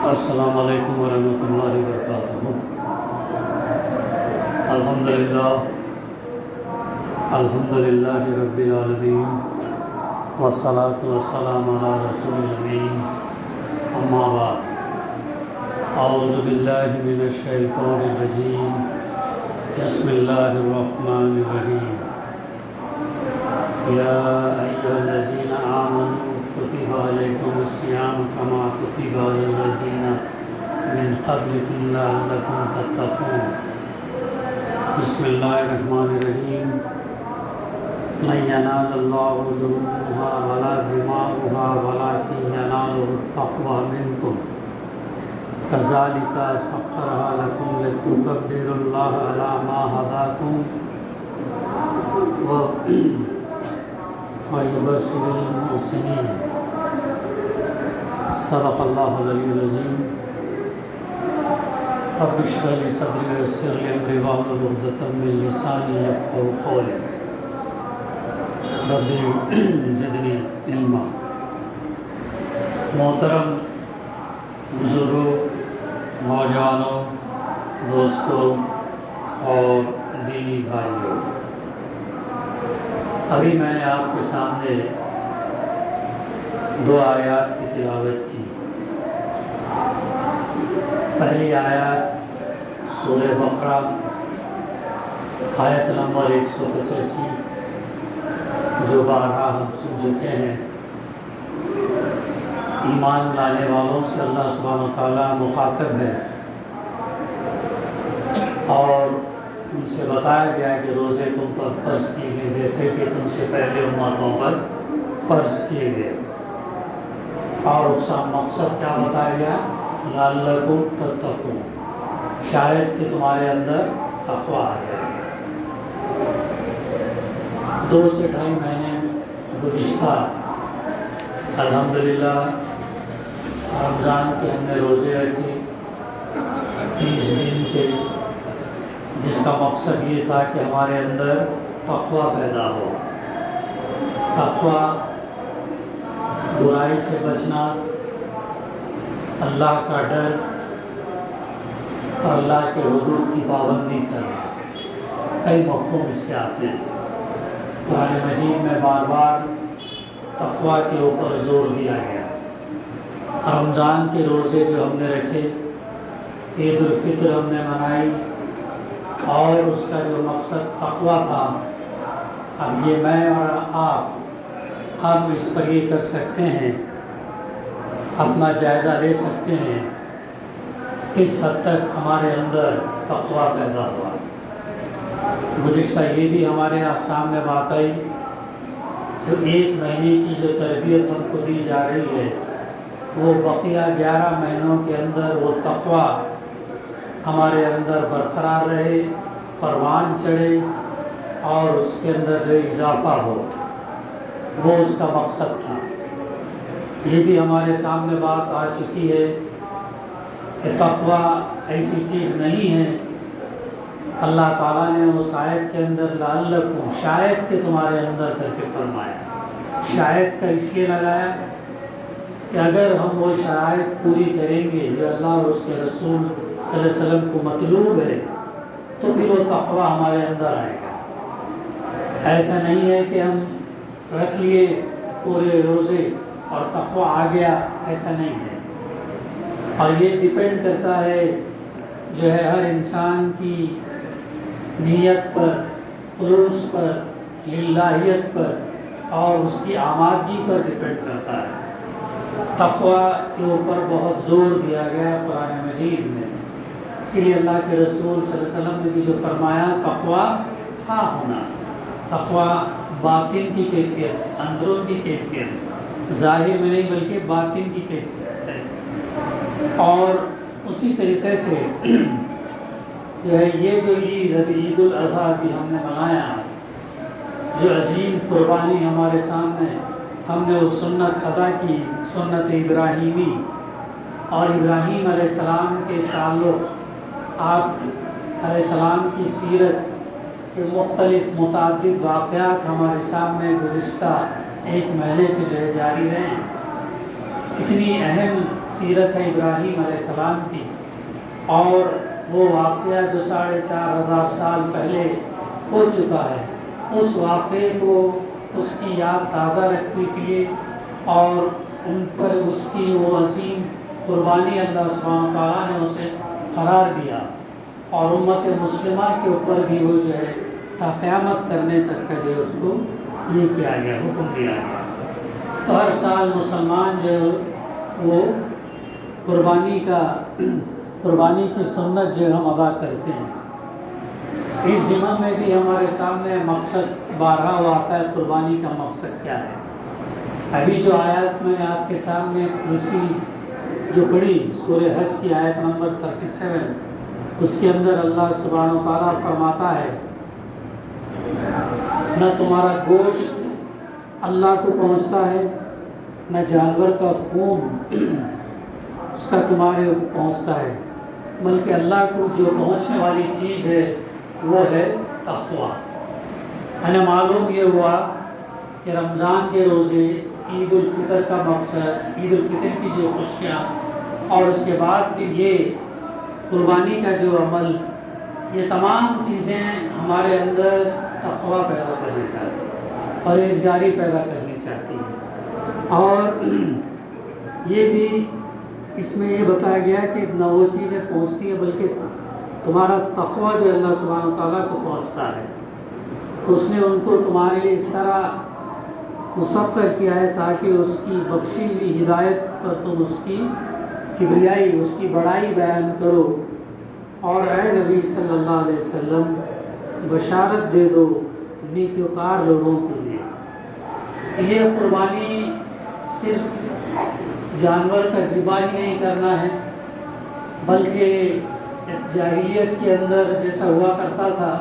السلام علیکم ورحمۃ اللہ وبرکاتہ۔ الحمدللہ رب العالمین والصلاة والسلام علی رسول الامین، اما بعد، اعوذ باللہ من الشیطان الرجیم، بسم اللہ الرحمن الرحیم۔ یا ایھا الذین آمنوا کتب علیکم الصیام کما کتب علی الذین من قبلکم لعلکم تتقون۔ بسم اللہ الرحمن الرحیم۔ لن ینال اللہ لحومها ولا دماؤها ولکن ینالہ التقوی منکم کذالک سخرها لکم لتکبروا اللہ علی ما ھداکم وَيُبَشِّرُ الْمُحْسِنِينَ۔ صدق اللہ العلی العظیم۔ رب اشرح لي صدری ويسر لي امری واحلل عقدۃ من لسانی یفقهوا قولی۔ رب زدنی علما۔ محترم بزرگوں، نوجوانوں، دوستوں اور دینی بھائیوں، ابھی میں نے آپ کے سامنے دو آیات کی تلاوت کی۔ پہلی آیات سورہ بقرہ آیت نمبر 185، جو بارہا ہم سن چکے ہیں۔ ایمان لانے والوں سے اللہ سبحانہ و تعالیٰ مخاطب ہے اور ان سے بتایا گیا کہ روزے تم پر فرض کیے گئے جیسے کہ تم سے پہلے امتوں پر فرض کیے گئے، اور اس کا مقصد کیا بتایا گیا؟ لعلکم تتقون، شاید کہ تمہارے اندر تقویٰ آ جائے۔ 2 سے 2.5 مہینے گزشتہ الحمدللہ رمضان کے ہم نے روزے رکھے 30 دن کے، جس کا مقصد یہ تھا کہ ہمارے اندر تقویٰ پیدا ہو۔ تقویٰ برائی سے بچنا، اللہ کا ڈر اور اللہ کے حدود کی پابندی کرنا۔ کئی مفہوم اس کے آتے ہیں۔ قرآن مجید میں بار بار تقویٰ کے اوپر زور دیا گیا۔ رمضان کے روزے جو ہم نے رکھے، عید الفطر ہم نے منائی، اور اس کا جو مقصد تقویٰ تھا، اب یہ میں اور آپ اس پر یہ کر سکتے ہیں، اپنا جائزہ لے سکتے ہیں کس حد تک ہمارے اندر تقویٰ پیدا ہوا۔ گزشتہ یہ بھی ہمارے سامنے بات آئی کہ 1 مہینے کی جو تربیت ہم کو دی جا رہی ہے، وہ بقیہ 11 مہینوں کے اندر وہ تقویٰ ہمارے اندر برقرار رہے، پروان چڑھے، اور اس کے اندر جو اضافہ ہو، وہ اس کا مقصد تھا۔ یہ بھی ہمارے سامنے بات آ چکی ہے کہ تقویٰ ایسی چیز نہیں ہے۔ اللہ تعالیٰ نے اس آیت کے اندر لعلکم، شاید کہ تمہارے اندر کر کے فرمایا۔ شاید کا اس لیے لگایا کہ اگر ہم وہ شرائط پوری کریں گے جو اللہ اور اس کے رسول صلی اللہ علیہ وسلم کو مطلوب ہے، تو پھر وہ تقویٰ ہمارے اندر آئے گا۔ ایسا نہیں ہے کہ ہم رکھ لیے پورے روزے اور تقویٰ آ گیا، ایسا نہیں ہے۔ اور یہ ڈیپینڈ کرتا ہے جو ہے ہر انسان کی نیت پر، خلوص پر، للہیت پر، اور اس کی آمادگی پر ڈیپینڈ کرتا ہے۔ تقویٰ کے اوپر بہت زور دیا گیا قرآن مجید میں، اسی لیے اللہ کے رسول صلی اللہ علیہ وسلم نے بھی جو فرمایا، تقویٰ ہاں ہونا۔ تقویٰ باطن کی کیفیت ہے، اندرون کی کیفیت ہے، ظاہر میں نہیں بلکہ باطن کی کیفیت ہے۔ اور اسی طریقے سے جو ہے یہ جو عید الاضحیٰ بھی ہم نے منایا، جو عظیم قربانی ہمارے سامنے، ہم نے وہ سنت ادا کی، سنت ابراہیمی، اور ابراہیم علیہ السلام کے تعلق، آپ علیہ السلام کی سیرت کے مختلف متعدد واقعات ہمارے سامنے گزشتہ 1 مہینے سے جو ہے جاری رہے ہیں۔ اتنی اہم سیرت ہے ابراہیم علیہ السلام کی، اور وہ واقعہ جو 4500 سال پہلے ہو چکا ہے، اس واقعے کو اس کی یاد تازہ رکھنے کے لیے اور ان پر اس کی وہ عظیم قربانی اللہ سبحانہ تعالیٰ نے اسے قرار دیا، اور امت مسلمہ کے اوپر بھی وہ جو ہے تا قیامت کرنے تک کا جو ہے اس کو یہ کیا گیا، حکم دیا گیا۔ تو ہر سال مسلمان جو ہے وہ قربانی کی سنت جو ہم ادا کرتے ہیں۔ اس ضمن میں بھی ہمارے سامنے مقصد بارہا ہوا آتا ہے، قربانی کا مقصد کیا ہے۔ ابھی جو آیات میں نے آپ کے سامنے دوسری جو پڑھی سورہ حج کی آیت نمبر 37، اس کے اندر اللہ سبحانہ و تعالیٰ فرماتا ہے نہ تمہارا گوشت اللہ کو پہنچتا ہے، نہ جانور کا خون اس کا تمہارے پہنچتا ہے، بلکہ اللہ کو جو پہنچنے والی چیز ہے وہ ہے تقویٰ۔ ہمیں معلوم یہ ہوا کہ رمضان کے روزے، عید الفطر کا مقصد، عید الفطر کی جو خوشیاں، اور اس کے بعد پھر یہ قربانی کا جو عمل، یہ تمام چیزیں ہمارے اندر تقویٰ پیدا کرنا چاہتی ہیں، پرہیزگاری پیدا کرنی چاہتی ہیں۔ اور یہ بھی اس میں یہ بتایا گیا کہ نہ وہ چیزیں پہنچتی ہیں بلکہ تمہارا تقویٰ جو اللہ سبحانہ تعالیٰ کو پہنچتا ہے۔ اس نے ان کو تمہارے لیے اس طرح مسخر کیا ہے تاکہ اس کی بخشی ہوئی ہدایت پر تم اس کی کبریائی، اس کی بڑائی بیان کرو، اور اے نبی صلی اللہ علیہ وسلم بشارت دے دو نیکوکار لوگوں کے لیے۔ یہ قربانی صرف جانور کا ذبح ہی نہیں کرنا ہے، بلکہ اس جاہلیت کے اندر جیسا ہوا کرتا تھا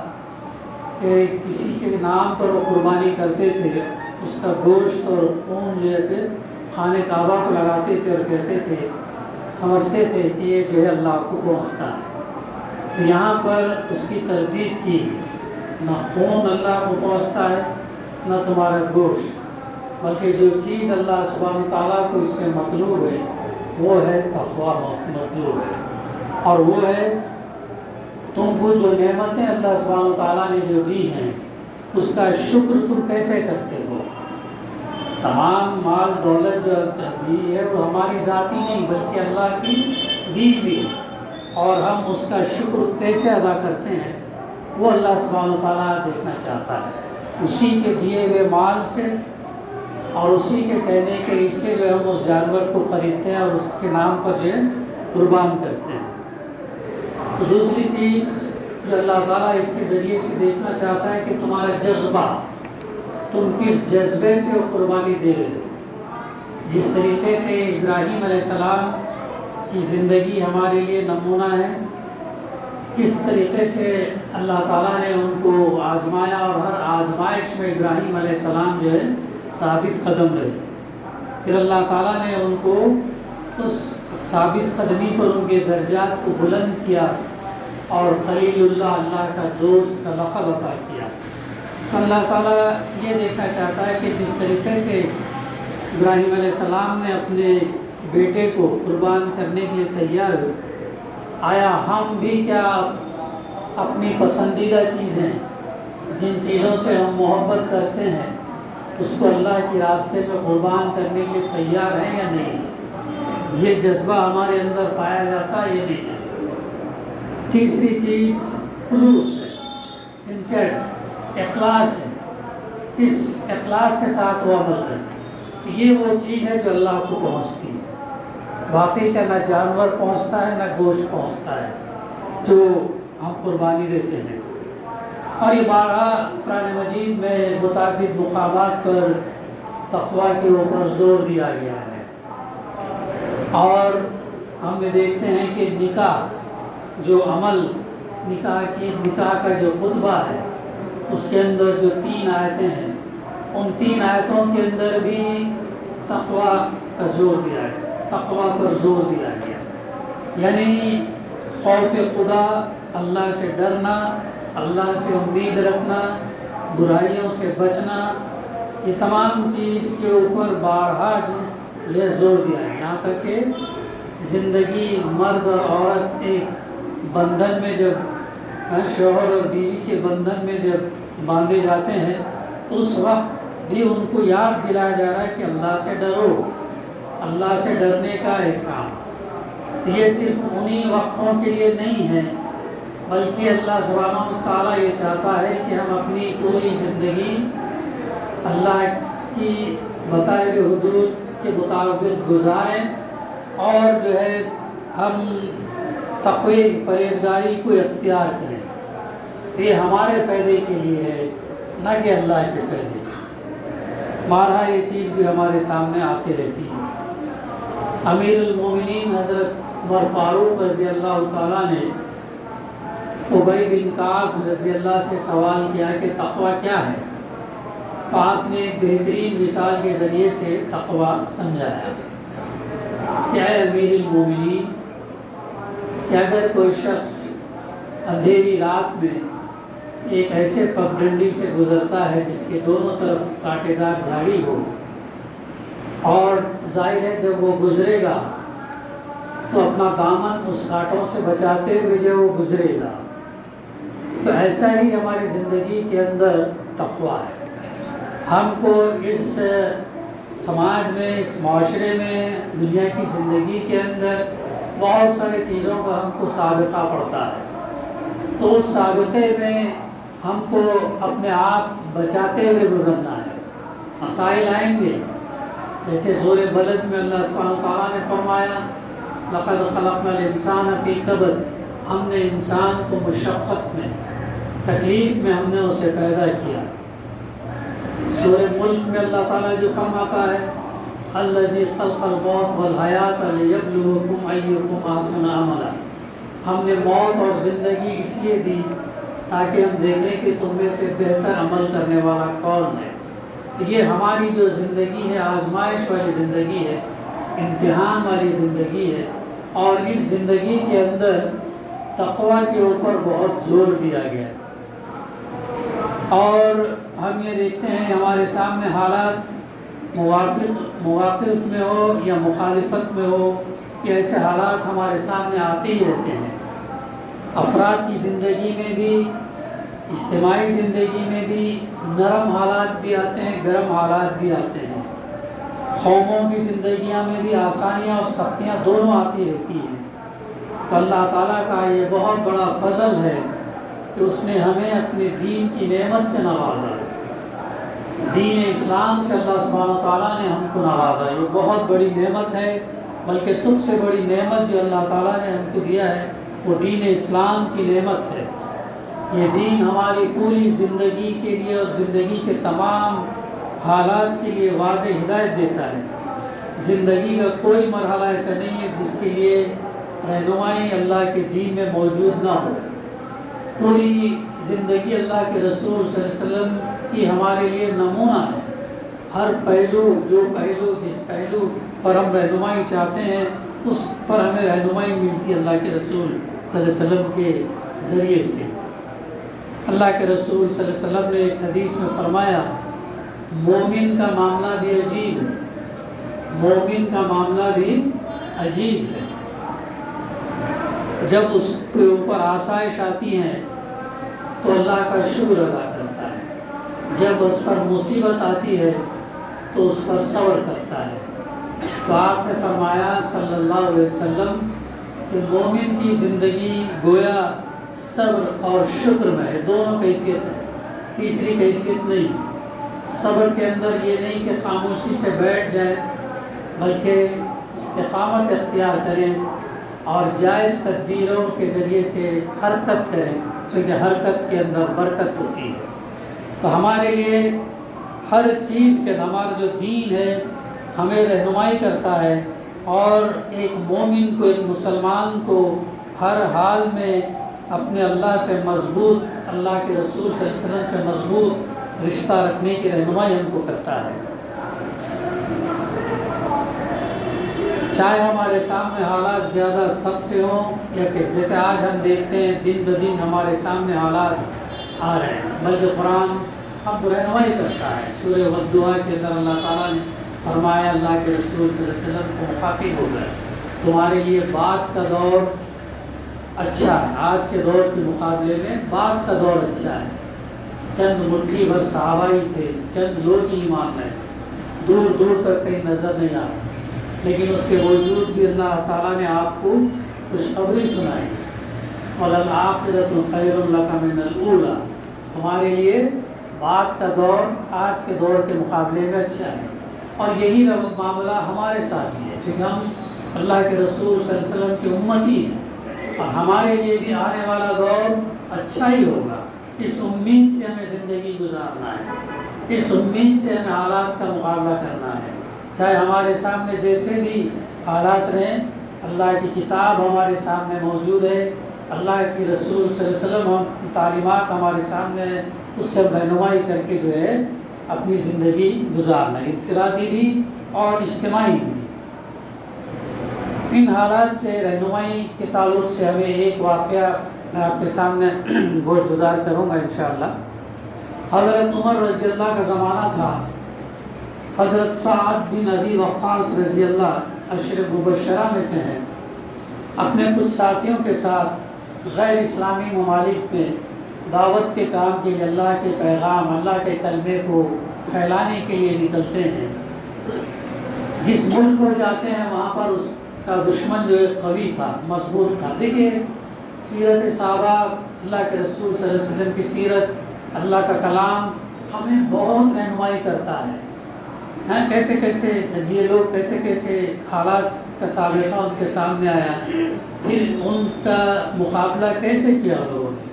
کہ کسی کے نام پر وہ قربانی کرتے تھے، اس کا گوشت اور خون جو ہے پھر خانہ کعبہ کو لگاتے تھے اور کہتے تھے، سمجھتے تھے کہ یہ جو ہے اللہ کو پہنچتا ہے۔ تو یہاں پر اس کی تردید کی، نہ خون اللہ کو پہنچتا ہے نہ تمہارا گوشت، بلکہ جو چیز اللہ سبحانہ تعالیٰ کو اس سے مطلوب ہے وہ ہے تقویٰ مطلوب ہے، اور وہ ہے تم کو جو نعمتیں اللہ سبحانہ تعالیٰ نے جو دی ہیں اس کا شکر تم کیسے کرتے ہو۔ تمام مال دولت جو دی ہے وہ ہماری ذاتی نہیں بلکہ اللہ کی دی ہوئی، اور ہم اس کا شکر کیسے ادا کرتے ہیں وہ اللہ سبحانہ تعالیٰ دیکھنا چاہتا ہے۔ اسی کے دیے ہوئے مال سے اور اسی کے کہنے کے حصے جو ہم اس جانور کو خریدتے ہیں اور اس کے نام پر جو ہے قربان کرتے ہیں۔ تو دوسری چیز جو اللہ تعالیٰ اس کے ذریعے سے دیکھنا چاہتا ہے کہ تمہارا جذبہ، تم کس جذبے سے قربانی دے رہے ہو۔ جس طریقے سے ابراہیم علیہ السلام کی زندگی ہمارے لیے نمونہ ہے، کس طریقے سے اللہ تعالیٰ نے ان کو آزمایا، اور ہر آزمائش میں ابراہیم علیہ السلام جو ہے ثابت قدم رہے، پھر اللہ تعالیٰ نے ان کو اس ثابت قدمی پر ان کے درجات کو بلند کیا اور خلیل اللہ، اللہ کا دوست کا لقب عطا کیا۔ اللہ تعالیٰ یہ دیکھنا چاہتا ہے کہ جس طریقے سے ابراہیم علیہ السلام نے اپنے بیٹے کو قربان کرنے کے لیے تیار ہوئے، آیا ہم بھی کیا اپنی پسندیدہ چیزیں، جن چیزوں سے ہم محبت کرتے ہیں، اس کو اللہ کے راستے میں قربان کرنے کے لیے تیار ہیں یا نہیں؟ یہ جذبہ ہمارے اندر پایا جاتا ہے یا نہیں؟ تیسری چیز خلوص ہے، سنسیئر اخلاص ہے، کس اخلاص کے ساتھ وہ عمل کرتے ہیں۔ یہ وہ چیز ہے جو اللہ کو پہنچتی ہے، باقی کا نہ جانور پہنچتا ہے نہ گوشت پہنچتا ہے جو ہم قربانی دیتے ہیں۔ اور یہ بارہا قرآن مجید میں متعدد مقامات پر تقویٰ کے اوپر زور دیا گیا ہے، اور ہم یہ دیکھتے ہیں کہ نکاح جو عمل، نکاح کا جو خطبہ ہے، اس کے اندر جو 3 آیتیں ہیں، ان 3 آیتوں کے اندر بھی تقویٰ کا زور دیا ہے، تقویٰ پر زور دیا گیا، یعنی خوف خدا، اللہ سے ڈرنا، اللہ سے امید رکھنا، برائیوں سے بچنا، یہ تمام چیز کے اوپر بارہا جو ہے زور دیا ہے، یہاں تک کہ زندگی مرد اور عورت ایک بندھن میں جب شوہر اور بیوی کے بندھن میں جب باندھے جاتے ہیں تو اس وقت بھی ان کو یاد دلایا جا رہا ہے کہ اللہ سے ڈرو، اللہ سے ڈرنے کا ایک کام یہ صرف انہی وقتوں کے لیے نہیں ہے، بلکہ اللہ سبحانہ و تعالیٰ یہ چاہتا ہے کہ ہم اپنی پوری زندگی اللہ کی بتائے ہوئے حدود کے مطابق گزاریں اور جو ہے ہم تقوی پرہیزگاری کو اختیار کریں۔ یہ ہمارے فائدے کے لیے ہے، نہ کہ اللہ کے فائدے۔ بارہا یہ چیز بھی ہمارے سامنے آتی رہتی ہے۔ امیر المومنین حضرت عمر فاروق رضی اللہ تعالیٰ نے ابی بن کعب رضی اللہ سے سوال کیا کہ تقوی کیا ہے؟ تو آپ نے ایک بہترین مثال کے ذریعے سے تقوی سمجھایا کہ اے امیر المومنین، کہ اگر کوئی شخص اندھیری رات میں ایک ایسے پگڈنڈی سے گزرتا ہے جس کے دونوں طرف کانٹے دار جھاڑی ہو، اور ظاہر ہے جب وہ گزرے گا تو اپنا دامن اس کانٹوں سے بچاتے ہوئے جو وہ گزرے گا، تو ایسا ہی ہماری زندگی کے اندر تقوی ہے۔ ہم کو اس سماج میں، اس معاشرے میں، دنیا کی زندگی کے اندر بہت ساری چیزوں کا ہم کو سابقہ پڑتا ہے، تو اس سابقے میں ہم کو اپنے آپ بچاتے ہوئے گزرنا ہے۔ مسائل آئیں گے، جیسے سورہ بلد میں اللہ سبحانہ وتعالیٰ نے فرمایا لَقَدْ خَلَقْنَا الْإِنسَانَ فِي كَبَدٍ، ہم نے انسان کو مشقت میں، تکلیف میں ہم نے اسے پیدا کیا۔ سورہ ملک میں اللہ تعالیٰ جو فرماتا ہے الَّذِي خَلَقَ الْمَوْتَ وَالْحَيَاةَ لِيَبْلُوَكُمْ أَيُّكُمْ أَحْسَنُ عَمَلًا، ہم نے موت اور زندگی اس لیے دی تاکہ ہم دیکھیں کہ تم میں سے بہتر عمل کرنے والا کون ہے۔ یہ ہماری جو زندگی ہے آزمائش والی زندگی ہے، امتحان والی زندگی ہے، اور اس زندگی کے اندر تقوی کے اوپر بہت زور دیا گیا ہے۔ اور ہم یہ دیکھتے ہیں ہمارے سامنے حالات مواقف میں ہو یا مخالفت میں ہو، کہ ایسے حالات ہمارے سامنے آتے ہی رہتے ہیں۔ افراد کی زندگی میں بھی، اجتماعی زندگی میں بھی نرم حالات بھی آتے ہیں، گرم حالات بھی آتے ہیں۔ قوموں کی زندگیاں میں بھی آسانیاں اور سختیاں دونوں آتی رہتی ہیں۔ تو اللہ تعالیٰ کا یہ بہت بڑا فضل ہے کہ اس نے ہمیں اپنے دین کی نعمت سے نوازا، دین اسلام سے اللہ سبحانہ تعالیٰ نے ہم کو نوازا۔ یہ بہت بڑی نعمت ہے، بلکہ سب سے بڑی نعمت جو اللہ تعالیٰ نے ہم کو دیا ہے وہ دین اسلام کی نعمت ہے۔ یہ دین ہماری پوری زندگی کے لیے اور زندگی کے تمام حالات کے لیے واضح ہدایت دیتا ہے۔ زندگی کا کوئی مرحلہ ایسا نہیں ہے جس کے لیے رہنمائی اللہ کے دین میں موجود نہ ہو۔ پوری زندگی اللہ کے رسول صلی اللہ علیہ وسلم کی ہمارے لیے نمونہ ہے۔ ہر پہلو، جس پہلو پر ہم رہنمائی چاہتے ہیں اس پر ہمیں رہنمائی ملتی ہے اللہ کے رسول صلی اللہ علیہ وسلم کے ذریعے سے۔ اللہ کے رسول صلی اللہ علیہ وسلم نے ایک حدیث میں فرمایا مومن کا معاملہ بھی عجیب ہے، مومن کا معاملہ بھی عجیب ہے۔ جب اس کے اوپر آسائش آتی ہیں تو اللہ کا شکر ادا کرتا ہے، جب اس پر مصیبت آتی ہے تو اس پر صبر کرتا ہے۔ تو آپ نے فرمایا صلی اللہ علیہ وسلم کہ مومن کی زندگی گویا صبر اور شکر میں ہے، دونوں کیفیت ہے، تیسری کیفیت نہیں۔ صبر کے اندر یہ نہیں کہ خاموشی سے بیٹھ جائیں، بلکہ استقامت اختیار کریں اور جائز تدبیروں کے ذریعے سے حرکت کریں، کیونکہ حرکت کے اندر برکت ہوتی ہے۔ تو ہمارے لیے ہر چیز کے ہمارا جو دین ہے ہمیں رہنمائی کرتا ہے، اور ایک مومن کو، ایک مسلمان کو ہر حال میں اپنے اللہ سے مضبوط، اللہ کے رسول صلی اللہ علیہ وسلم سے مضبوط رشتہ رکھنے کی رہنمائی ہم کو کرتا ہے۔ چاہے ہمارے سامنے حالات زیادہ سخت سے ہوں یا کہ جیسے آج ہم دیکھتے ہیں دن بدن ہمارے سامنے حالات آ رہے ہیں، بلکہ قرآن ہم کو رہنمائی کرتا ہے۔ سورہ والدعا کے اندر اللہ تعالیٰ نے فرمایا اللہ کے رسول صلی اللہ علیہ وسلم کو مخاطب ہو گئے، تمہارے لیے بعد کا دور اچھا ہے، آج کے دور کے مقابلے میں بعد کا دور اچھا ہے۔ چند مٹھی بھر صحابہ ہی تھے، چند لوگ ہی ایمان لائے، دور دور تک کہیں نظر نہیں آ رہا، لیکن اس کے باوجود بھی اللہ تعالیٰ نے آپ کو خوشخبری سنائی، وَلَلْآخِرَةُ خَيْرٌ لَكَ مِنَ الْأُولَىٰ، تمہارے لیے بعد کا دور آج کے دور کے مقابلے میں اچھا ہے۔ اور یہی معاملہ ہمارے ساتھ بھی ہے، کیونکہ ہم اللہ کے رسول صلی اللہ علیہ وسلم کی امتی ہیں، اور ہمارے لیے بھی آنے والا دور اچھا ہی ہوگا۔ اس امید سے ہمیں زندگی گزارنا ہے، اس امید سے ہمیں حالات کا مقابلہ کرنا ہے، چاہے ہمارے سامنے جیسے بھی حالات رہیں، اللہ کی کتاب ہمارے سامنے موجود ہے، اللہ کی رسول صلی اللہ علیہ وسلم کی تعلیمات ہمارے سامنے ہے، اس سے رہنمائی کر کے جو ہے اپنی زندگی گزارنا ہے، انفرادی بھی اور اجتماعی بھی۔ ان حالات سے رہنمائی کے تعلق سے ہمیں ایک واقعہ میں آپ کے سامنے گوش گزار کروں گا انشاءاللہ۔ حضرت عمر رضی اللہ کا زمانہ تھا، حضرت سعد بن ابی وقاص رضی اللہ عشر مبشرہ میں سے ہیں، اپنے کچھ ساتھیوں کے ساتھ غیر اسلامی ممالک میں دعوت کے کام کے لیے، اللہ کے پیغام، اللہ کے کلمے کو پھیلانے کے لیے نکلتے ہیں۔ جس ملک کو جاتے ہیں وہاں پر اس کا دشمن جو ہے قوی تھا، مضبوط تھا۔ دیکھیے سیرت صحابہ، اللہ کے رسول صلی اللہ علیہ وسلم کی سیرت، اللہ کا کلام ہمیں بہت رہنمائی کرتا ہے، کیسے کیسے یہ لوگ کیسے کیسے حالات کا سابقہ ان کے سامنے آیا، پھر ان کا مقابلہ کیسے کیا لوگوں نے۔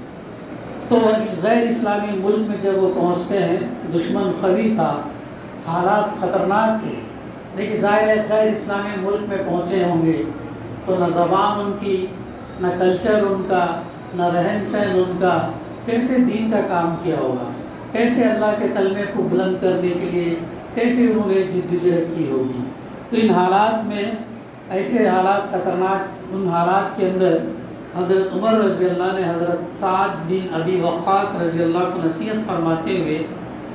تو غیر اسلامی ملک میں جب وہ پہنچتے ہیں، دشمن قوی تھا، حالات خطرناک تھے، لیکن ظاہر ہے غیر اسلامی ملک میں پہنچے ہوں گے تو نہ زبان ان کی، نہ کلچر ان کا، نہ رہن سہن ان کا، کیسے دین کا کام کیا ہوگا، کیسے اللہ کے کلمے کو بلند کرنے کے لیے کیسے انہوں نے جدوجہد کی ہوگی۔ تو ان حالات میں، ایسے حالات خطرناک، ان حالات کے اندر حضرت عمر رضی اللہ نے حضرت سعد بن ابی وقاص رضی اللہ کو نصیحت فرماتے ہوئے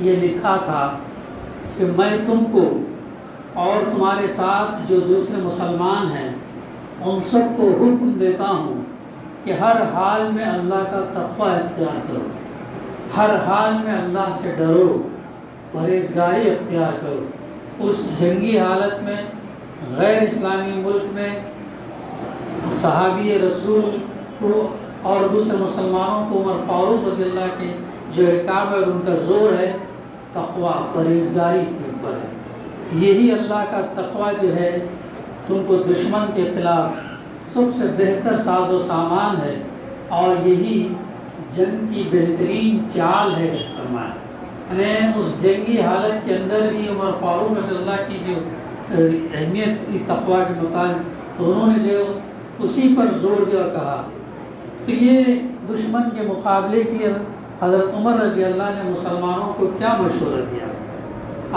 یہ لکھا تھا کہ میں تم کو اور تمہارے ساتھ جو دوسرے مسلمان ہیں ان سب کو حکم دیتا ہوں کہ ہر حال میں اللہ کا تقوی اختیار کرو، ہر حال میں اللہ سے ڈرو، پرہیزگاری اختیار کرو۔ اس جنگی حالت میں، غیر اسلامی ملک میں، صحابی رسول کو اور دوسرے مسلمانوں کو عمر فاروق رضی اللہ کے جو احکام ہے ان کا زور ہے تقوی، پرہیزگاری کے اوپر ہے۔ یہی اللہ کا تقوی جو ہے تم کو دشمن کے خلاف سب سے بہتر ساز و سامان ہے، اور یہی جنگ کی بہترین چال ہے فرمایا۔ یعنی اس جنگی حالت کے اندر بھی عمر فاروق رضی اللہ کی جو اہمیت تھی تقوی کے مطابق، تو انہوں نے جو اسی پر زور دیا اور کہا۔ تو یہ دشمن کے مقابلے کی حضرت عمر رضی اللہ نے مسلمانوں کو کیا مشورہ دیا؟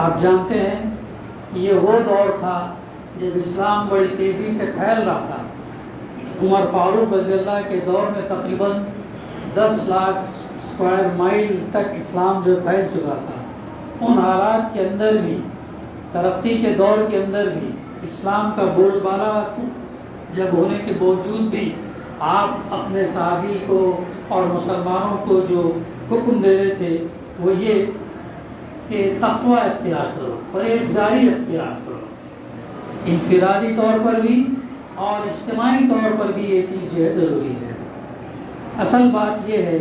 آپ جانتے ہیں یہ وہ دور تھا جب اسلام بڑی تیزی سے پھیل رہا تھا۔ عمر فاروق رضی اللہ کے دور میں تقریباً 10 لاکھ اسکوائر مائل تک اسلام جو پھیل چکا تھا۔ ان حالات کے اندر بھی، ترقی کے دور کے اندر بھی، اسلام کا بول بالا جب ہونے کے باوجود بھی آپ اپنے صحابی کو اور مسلمانوں کو جو حکم دے رہے تھے وہ یہ کہ تقوی اختیار کرو، پرہیزگاری اختیار کرو، انفرادی طور پر بھی اور اجتماعی طور پر بھی یہ چیز جو ہے ضروری ہے۔ اصل بات یہ ہے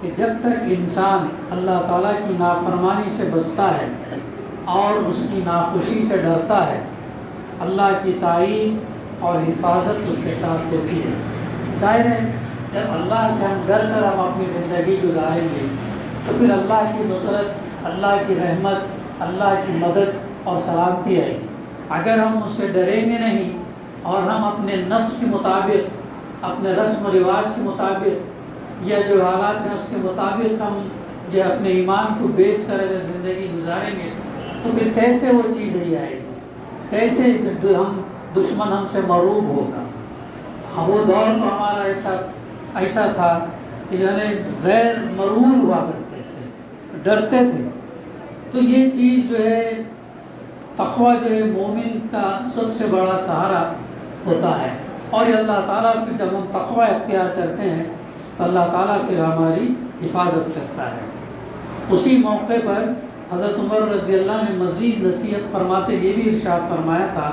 کہ جب تک انسان اللہ تعالیٰ کی نافرمانی سے بچتا ہے اور اس کی ناخوشی سے ڈرتا ہے، اللہ کی تائید اور حفاظت اس کے ساتھ ہوتی ہے۔ ظاہر ہے جب اللہ سے ہم ڈر کر ہم اپنی زندگی گزاریں گے تو پھر اللہ کی نصرت، اللہ کی رحمت، اللہ کی مدد اور سلامتی آئے گی۔ اگر ہم اس سے ڈریں گے نہیں اور ہم اپنے نفس کے مطابق، اپنے رسم و رواج کے مطابق یا جو حالات ہیں اس کے مطابق ہم جو اپنے ایمان کو بیچ کر اگر زندگی گزاریں گے تو پھر کیسے وہ چیز نہیں آئے گی، کیسے ہم دشمن ہم سے مرعوب ہوگا۔ وہ دور تو ہمارا ایسا تھا کہ یعنی غیر مرعوب ہوا کرتے تھے، ڈرتے تھے۔ تو یہ چیز جو ہے تقوی جو ہے مومن کا سب سے بڑا سہارا ہوتا ہے، اور یہ اللہ تعالیٰ پھر جب ہم تقوی اختیار کرتے ہیں تو اللہ تعالیٰ پھر ہماری حفاظت کرتا ہے۔ اسی موقع پر حضرت عمر رضی اللہ نے مزید نصیحت فرماتے یہ بھی ارشاد فرمایا تھا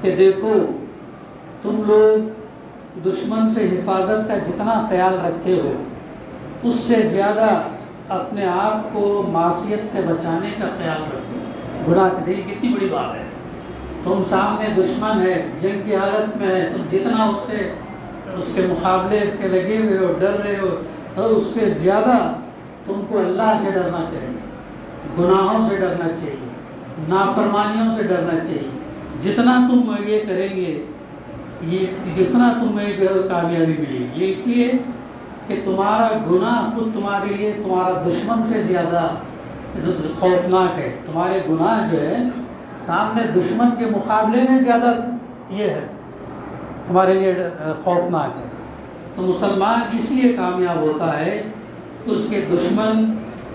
کہ دیکھو تم لوگ دشمن سے حفاظت کا جتنا خیال رکھتے ہو اس سے زیادہ اپنے آپ کو معصیت سے بچانے کا خیال رکھو، گناہ سے۔ دیکھیں کتنی بڑی بات ہے، تم سامنے دشمن ہے، جنگ کی حالت میں ہے، تم جتنا اس کے مقابلے سے لگے ہوئے ہو، ڈر رہے ہو، اور اس سے زیادہ تم کو اللہ سے ڈرنا چاہیے، گناہوں سے ڈرنا چاہیے، نافرمانیوں سے ڈرنا چاہیے۔ جتنا تم یہ کریں گے یہ جتنا تمہیں جو کامیابی ملے گی، یہ اس لیے کہ تمہارا گناہ خود تمہارے لیے تمہارا دشمن سے زیادہ خوفناک ہے۔ تمہارے گناہ جو ہے سامنے دشمن کے مقابلے میں زیادہ یہ ہے ہمارے لیے خوفناک ہے۔ تو مسلمان اس لیے کامیاب ہوتا ہے کہ اس کے دشمن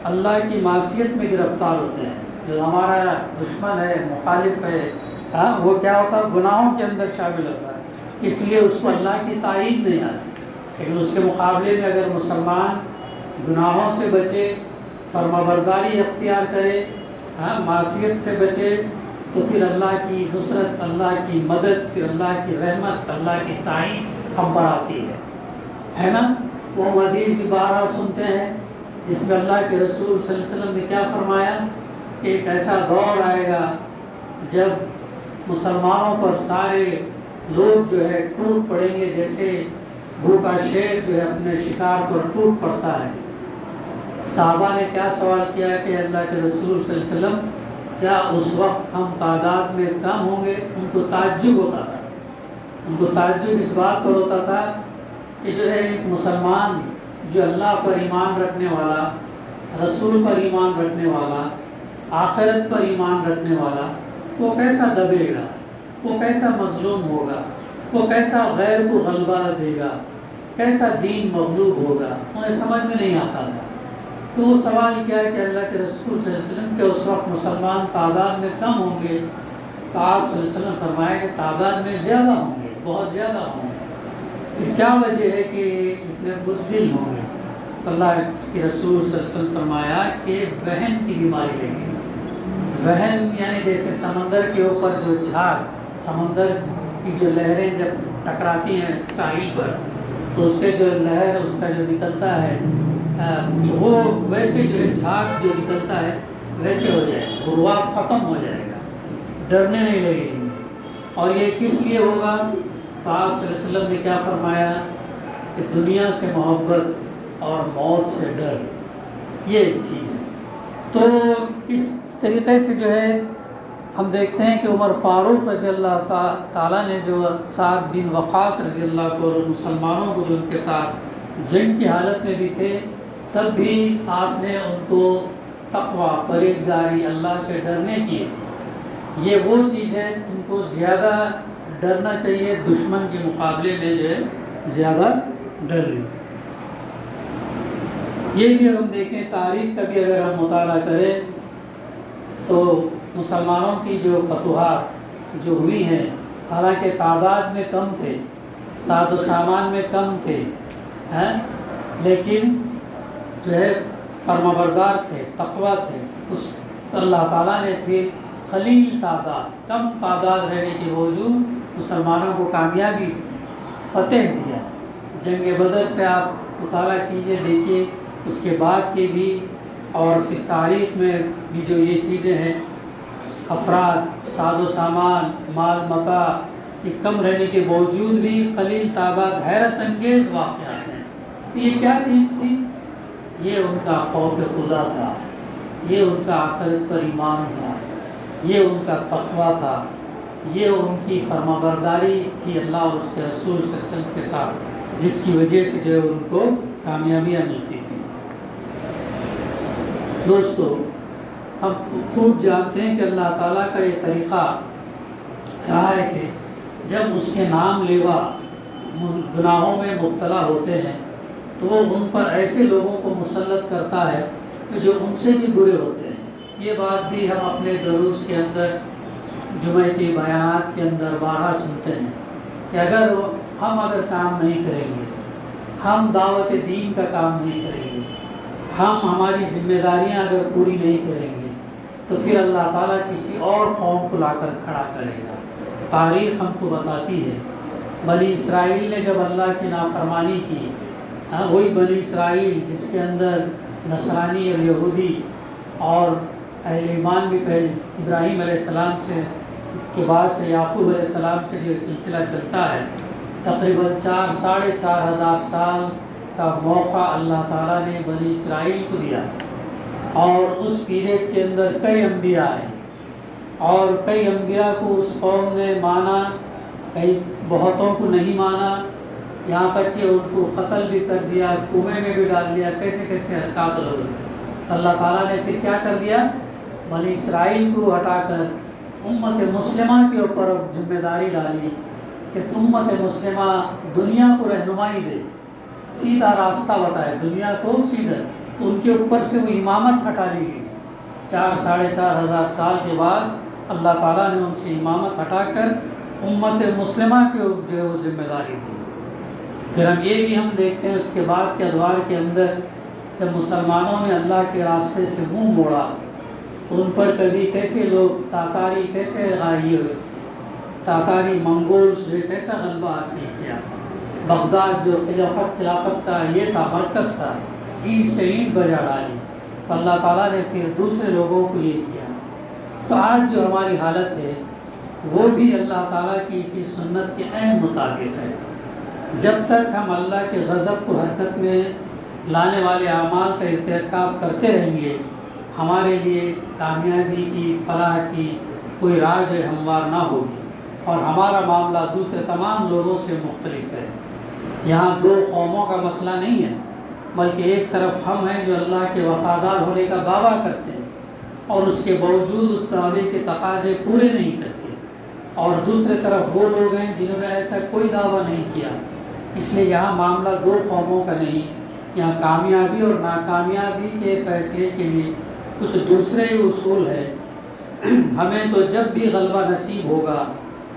اللہ کی معصیت میں گرفتار ہوتے ہیں۔ جو ہمارا دشمن ہے، مخالف ہے، وہ کیا ہوتا ہے؟ گناہوں کے اندر شامل ہوتا ہے، اس لیے اس کو اللہ کی تائید نہیں آتی۔ لیکن اس کے مقابلے میں اگر مسلمان گناہوں سے بچے، فرمانبرداری اختیار کرے، معصیت سے بچے، تو پھر اللہ کی نصرت، اللہ کی مدد، پھر اللہ کی رحمت، اللہ کی تائید ہم پر آتی ہے نا۔ وہ حدیث بارہ سنتے ہیں جس میں اللہ کے رسول صلی اللہ علیہ وسلم نے کیا فرمایا کہ ایک ایسا دور آئے گا جب مسلمانوں پر سارے لوگ جو ہے ٹوٹ پڑیں گے، جیسے بھوکا شیر جو ہے اپنے شکار پر ٹوٹ پڑتا ہے۔ صحابہ نے کیا سوال کیا کہ اللہ کے رسول صلی اللہ علیہ وسلم کیا اس وقت ہم تعداد میں کم ہوں گے؟ ان کو تعجب ہوتا تھا، ان کو تعجب اس بات پر ہوتا تھا کہ جو ہے ایک مسلمان جو اللہ پر ایمان رکھنے والا، رسول پر ایمان رکھنے والا، آخرت پر ایمان رکھنے والا، وہ کیسا دبے گا، وہ کیسا مظلوم ہوگا، وہ کیسا غیر کو غلبہ دے گا، کیسا دین مغلوب ہوگا، انہیں سمجھ میں نہیں آتا تھا۔ تو وہ سوال کیا کہ اللہ کے رسول صلی اللہ علیہ وسلم کہ اس وقت مسلمان تعداد میں کم ہوں گے؟ تو آپ صلی اللہ علیہ وسلم فرمایا کہ تعداد میں زیادہ ہوں گے، بہت زیادہ ہوں گے۔ پھر کیا وجہ ہے کہ اتنے بزدل ہوں گے؟ اللہ کے رسول صلی اللہ علیہ وسلم فرمایا کہ وہن کی بیماری لگے گی۔ وہن یعنی جیسے سمندر کے اوپر جو جھاگ، سمندر کی جو لہریں جب ٹکراتی ہیں ساحل پر تو اس سے جو لہر اس کا جو نکلتا ہے وہ ویسے جو ہے جھاگ جو نکلتا ہے ویسے ہو جائے گا، غربات ختم ہو جائے گا، ڈرنے نہیں لگے گی۔ اور یہ کس لیے ہوگا؟ تو آپ صلی اللہ علیہ وسلم نے کیا فرمایا کہ دنیا سے محبت اور موت سے ڈر، یہ ایک چیز ہے۔ تو اس طریقے سے جو ہے ہم دیکھتے ہیں کہ عمر فاروق رضی اللہ تعالیٰ نے جو سعد بن وقاص رضی اللہ کو اور مسلمانوں کو جو ان کے ساتھ جنگ کی حالت میں بھی تھے، تب بھی آپ نے ان کو تقوی، پرہیزگاری، اللہ سے ڈرنے کی، یہ وہ چیز ہے تم کو زیادہ ڈرنا چاہیے، دشمن کے مقابلے میں جو ہے زیادہ ڈر رہی۔ یہ بھی ہم دیکھیں تاریخ کا بھی اگر ہم مطالعہ کریں تو مسلمانوں کی جو فتوحات جو ہوئی ہیں، حالانکہ تعداد میں کم تھے، ساز و سامان میں کم تھے، لیکن جو ہے فرمانبردار تھے، تقویٰ تھے، اس اللہ تعالیٰ نے پھر قلیل تعداد، کم تعداد رہنے کے باوجود مسلمانوں کو کامیابی، فتح دیا۔ جنگ بدر سے آپ مطالعہ کیجئے، دیکھیے اس کے بعد کے بھی، اور پھر تاریخ میں بھی جو یہ چیزیں ہیں، افراد، ساز و سامان، مال متاع، یہ کم رہنے کے باوجود بھی قلیل تعداد، حیرت انگیز واقعات ہیں۔ یہ کیا چیز تھی؟ یہ ان کا خوف خدا تھا، یہ ان کا آخرت پر ایمان تھا، یہ ان کا تقویٰ تھا، یہ ان کی فرمانبرداری تھی اللہ اور اس کے رسول صلی اللہ علیہ وسلم کے ساتھ، جس کی وجہ سے جو ہے ان کو کامیابیاں ملتی تھیں۔ دوستو، ہم خوب جانتے ہیں کہ اللہ تعالیٰ کا یہ طریقہ رہا ہے کہ جب اس کے نام لیوا گناہوں میں مبتلا ہوتے ہیں تو وہ ان پر ایسے لوگوں کو مسلط کرتا ہے کہ جو ان سے بھی برے ہوتے ہیں۔ یہ بات بھی ہم اپنے دروس کے اندر جمعہ کے بیانات کے اندر بارہا سنتے ہیں کہ اگر ہم کام نہیں کریں گے، ہم دعوت دین کا کام نہیں کریں گے، ہم ہماری ذمہ داریاں اگر پوری نہیں کریں گے تو پھر اللہ تعالیٰ کسی اور قوم کو لا کر کھڑا کرے گا۔ تاریخ ہم کو بتاتی ہے، بنی اسرائیل نے جب اللہ کی نافرمانی کی، وہی بنی اسرائیل جس کے اندر نصرانی اور یہودی اور اہل ایمان بھی پہلے ابراہیم علیہ السلام سے کے بعد سے یعقوب علیہ السلام سے جو سلسلہ چلتا ہے، تقریباً 4,500 سال کا موقع اللہ تعالیٰ نے بنی اسرائیل کو دیا، اور اس پیریڈ کے اندر کئی انبیاء آئے، اور کئی انبیاء کو اس قوم نے مانا، کئی بہتوں کو نہیں مانا، یہاں تک کہ ان کو قتل بھی کر دیا، کنویں میں بھی ڈال دیا، کیسے کیسے حرکات ہوئے۔ تو اللہ تعالیٰ نے پھر کیا کر دیا، بنی اسرائیل کو ہٹا کر امت مسلمہ کے اوپر اب ذمہ داری ڈالی کہ امت مسلمہ دنیا کو رہنمائی دے، سیدھا راستہ بتائے دنیا کو سیدھا۔ تو ان کے اوپر سے وہ امامت ہٹا لی گئی۔ 4,500 سال کے بعد اللہ تعالیٰ نے ان سے امامت ہٹا کر امت مسلمہ کے جو ہے وہ ذمہ داری دی۔ پھر ہم دیکھتے ہیں اس کے بعد کے ادوار کے اندر جب مسلمانوں نے اللہ کے راستے سے منہ موڑا تو ان پر کبھی کیسے لوگ تاتاری کیسے غائی ہوئے، تاتاری منگول سے کیسا غلبہ حاصل کیا۔ بغداد جو خلافت کا یہ تھا، مرکز تھا، اینٹ سے اینٹ بجا ڈالی۔ تو اللہ تعالیٰ نے پھر دوسرے لوگوں کو یہ کیا۔ تو آج جو ہماری حالت ہے وہ بھی اللہ تعالیٰ کی اسی سنت کے عین مطابق ہے۔ جب تک ہم اللہ کے غضب کو حرکت میں لانے والے اعمال کا ارتکاب کرتے رہیں گے، ہمارے لیے کامیابی کی، فلاح کی کوئی راہ جو ہموار نہ ہوگی، اور ہمارا معاملہ دوسرے تمام لوگوں سے مختلف ہے۔ یہاں دو قوموں کا مسئلہ نہیں ہے، بلکہ ایک طرف ہم ہیں جو اللہ کے وفادار ہونے کا دعویٰ کرتے ہیں اور اس کے باوجود اس دعوے کے تقاضے پورے نہیں کرتے، اور دوسرے طرف وہ لوگ ہیں جنہوں نے ایسا کوئی دعویٰ نہیں کیا۔ اس لیے یہاں معاملہ دو قوموں کا نہیں، یہاں کامیابی اور ناکامیابی کے فیصلے کے لیے کچھ دوسرے اصول ہیں۔ ہمیں تو جب بھی غلبہ نصیب ہوگا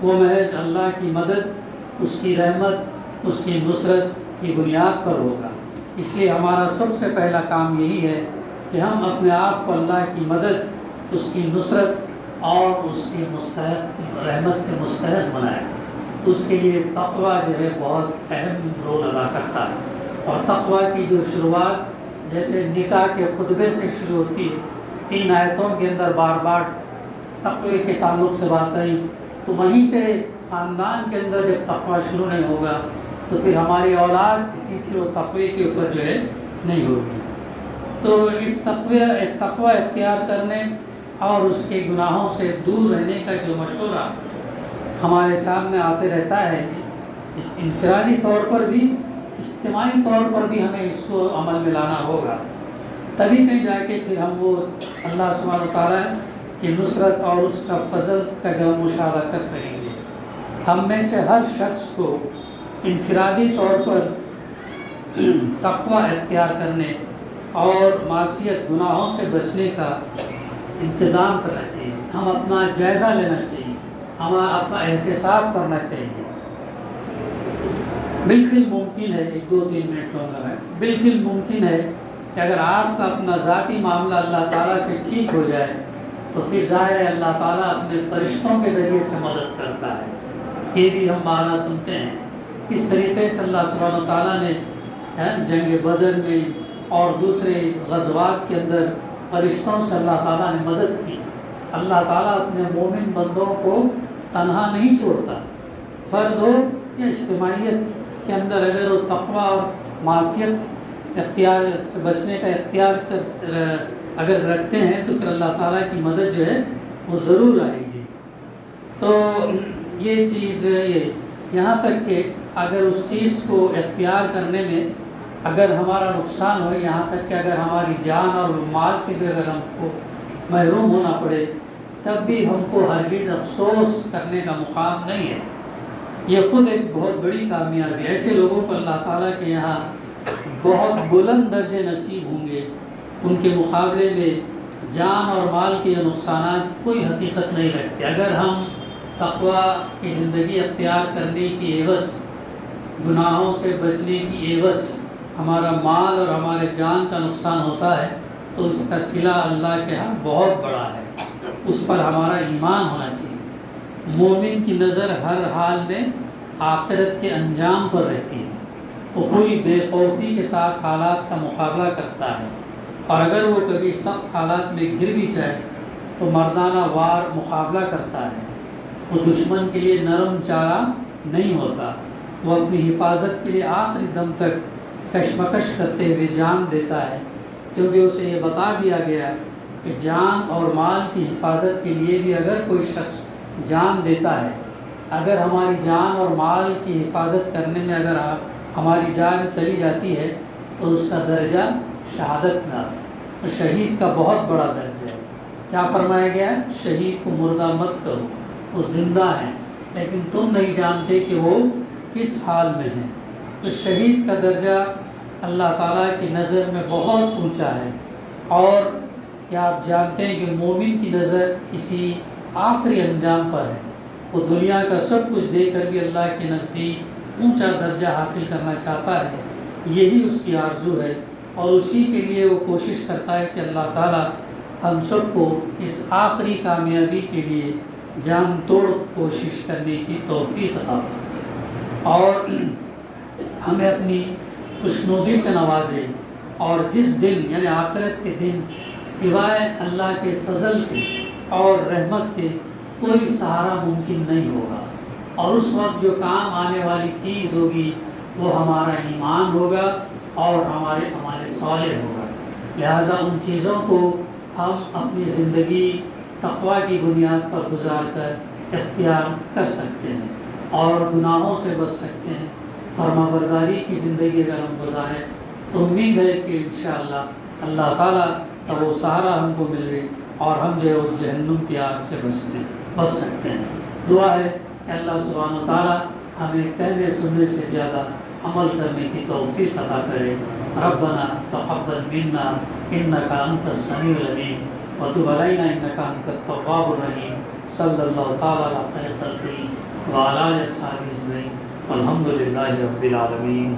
وہ محض اللہ کی مدد، اس کی رحمت، اس کی نصرت کی بنیاد پر ہوگا۔ اس لیے ہمارا سب سے پہلا کام یہی ہے کہ ہم اپنے آپ کو اللہ کی مدد، اس کی نصرت اور اس کی مستحق رحمت کے مستحق بنائیں۔ اس کے لیے تقویٰ جو ہے بہت اہم رول ادا کرتا ہے، اور تقویٰ کی جو شروعات جیسے نکاح کے خطبے سے شروع ہوتی ہے، 3 آیتوں کے اندر بار بار تقوی کے تعلق سے بات آئی، تو وہیں سے خاندان کے اندر جب تقویٰ شروع نہیں ہوگا تو پھر ہماری اولاد کی پھر وہ تقوی کے اوپر جو ہے نہیں ہوگی۔ تو اس تقوی اختیار کرنے اور اس کے گناہوں سے دور رہنے کا جو مشورہ ہمارے سامنے آتے رہتا ہے، اس انفرادی طور پر بھی، اجتماعی طور پر بھی ہمیں اس کو عمل میں لانا ہوگا، تبھی کہیں جا کے پھر ہم وہ اللہ سبحانہ و تعالیٰ کی نصرت اور اس کا فضل کا جو مشاہدہ کر سکیں گے۔ ہم میں سے ہر شخص کو انفرادی طور پر تقوی اختیار کرنے اور معصیت گناہوں سے بچنے کا انتظام کرنا چاہیے، ہم اپنا جائزہ لینا چاہیے، ہمیں اپنا احتساب کرنا چاہیے۔ بالکل ممکن ہے، 1-2-3 منٹ لوں گا میں، بالکل ممکن ہے کہ اگر آپ کا اپنا ذاتی معاملہ اللہ تعالیٰ سے ٹھیک ہو جائے تو پھر ظاہر ہے اللہ تعالیٰ اپنے فرشتوں کے ذریعے سے مدد کرتا ہے۔ یہ بھی ہم معنی سنتے ہیں، اس طریقے سے اللہ سبحانہ و تعالیٰ نے جنگ بدر میں اور دوسرے غزوات کے اندر فرشتوں سے اللہ تعالیٰ نے مدد کی۔ اللہ تعالیٰ اپنے مومن بندوں کو تنہا نہیں چھوڑتا، فرد ہو یا اجتماعیت کے اندر اگر وہ تقوی اور معصیت اختیار سے بچنے کا اختیار اگر رکھتے ہیں تو پھر اللہ تعالیٰ کی مدد جو ہے وہ ضرور آئے گی۔ تو یہ چیز یہاں تک کہ اگر اس چیز کو اختیار کرنے میں اگر ہمارا نقصان ہو، یہاں تک کہ اگر ہماری جان اور مال سے بھی اگر ہم کو محروم ہونا پڑے، تب بھی ہم کو ہرگز افسوس کرنے کا مقام نہیں ہے۔ یہ خود ایک بہت بڑی کامیابی ہے۔ ایسے لوگوں کو اللہ تعالیٰ کے یہاں بہت بلند درجے نصیب ہوں گے، ان کے مقابلے میں جان اور مال کے نقصانات کوئی حقیقت نہیں رکھتے۔ اگر ہم تقوی کی زندگی اختیار کرنے کی عوض، گناہوں سے بچنے کی عوض ہمارا مال اور ہمارے جان کا نقصان ہوتا ہے تو اس کا صلہ اللہ کے ہاں بہت بڑا ہے، اس پر ہمارا ایمان ہونا چاہیے۔ مومن کی نظر ہر حال میں آخرت کے انجام پر رہتی ہے، وہ پوری بے خوفی کے ساتھ حالات کا مقابلہ کرتا ہے، اور اگر وہ کبھی سخت حالات میں گر بھی جائے تو مردانہ وار مقابلہ کرتا ہے۔ وہ دشمن کے لیے نرم چارہ نہیں ہوتا، وہ اپنی حفاظت کے لیے آخری دم تک کشمکش کرتے ہوئے جان دیتا ہے، کیونکہ اسے یہ بتا دیا گیا کہ جان اور مال کی حفاظت کے لیے بھی اگر کوئی شخص جان دیتا ہے، اگر ہماری جان اور مال کی حفاظت کرنے میں اگر ہماری جان چلی جاتی ہے تو اس کا درجہ شہادت میں آتا ہے۔ تو شہید کا بہت بڑا درجہ ہے۔ کیا فرمایا گیا ہے؟ شہید کو مردہ مت کرو، وہ زندہ ہیں لیکن تم نہیں جانتے کہ وہ کس حال میں ہیں۔ تو شہید کا درجہ اللہ تعالیٰ کی نظر میں بہت اونچا ہے، اور کیا آپ جانتے ہیں کہ مومن کی نظر اسی آخری انجام پر ہے؟ وہ دنیا کا سب کچھ دے کر بھی اللہ کے نزدیک اونچا درجہ حاصل کرنا چاہتا ہے، یہی اس کی آرزو ہے، اور اسی کے لیے وہ کوشش کرتا ہے کہ اللہ تعالیٰ ہم سب کو اس آخری کامیابی کے لیے جان توڑ کوشش کرنے کی توفیق عطا فرمائے، اور ہمیں اپنی خوشنودی سے نوازے، اور جس دن یعنی آخرت کے دن سوائے اللہ کے فضل کے اور رحمت کے کوئی سہارا ممکن نہیں ہوگا، اور اس وقت جو کام آنے والی چیز ہوگی وہ ہمارا ایمان ہوگا اور ہمارے عمل صالح ہوگا۔ لہٰذا ان چیزوں کو ہم اپنی زندگی تقوی کی بنیاد پر گزار کر اختیار کر سکتے ہیں اور گناہوں سے بچ سکتے ہیں۔ فرما برداری کی زندگی اگر ہم گزاریں تو امید ہے کہ انشاءاللہ اللہ تعالیٰ کا وہ سہارا ہم کو ملے اور ہم جو ہے اس جہنم کی آگ سے بچ سکتے ہیں۔ دعا ہے کہ اللہ سبحانہ و تعالیٰ ہمیں کہنے سننے سے زیادہ عمل کرنے کی توفیق عطا کرے۔ ربنا تقبل منا انک انت السمیع العلیم وتب علینا انک انت التواب الرحیم۔ صلی اللہ تعالیٰ علی خیر خلقہ وعلی آلہ وصحبہ اجمعین والحمد للہ رب العالمین۔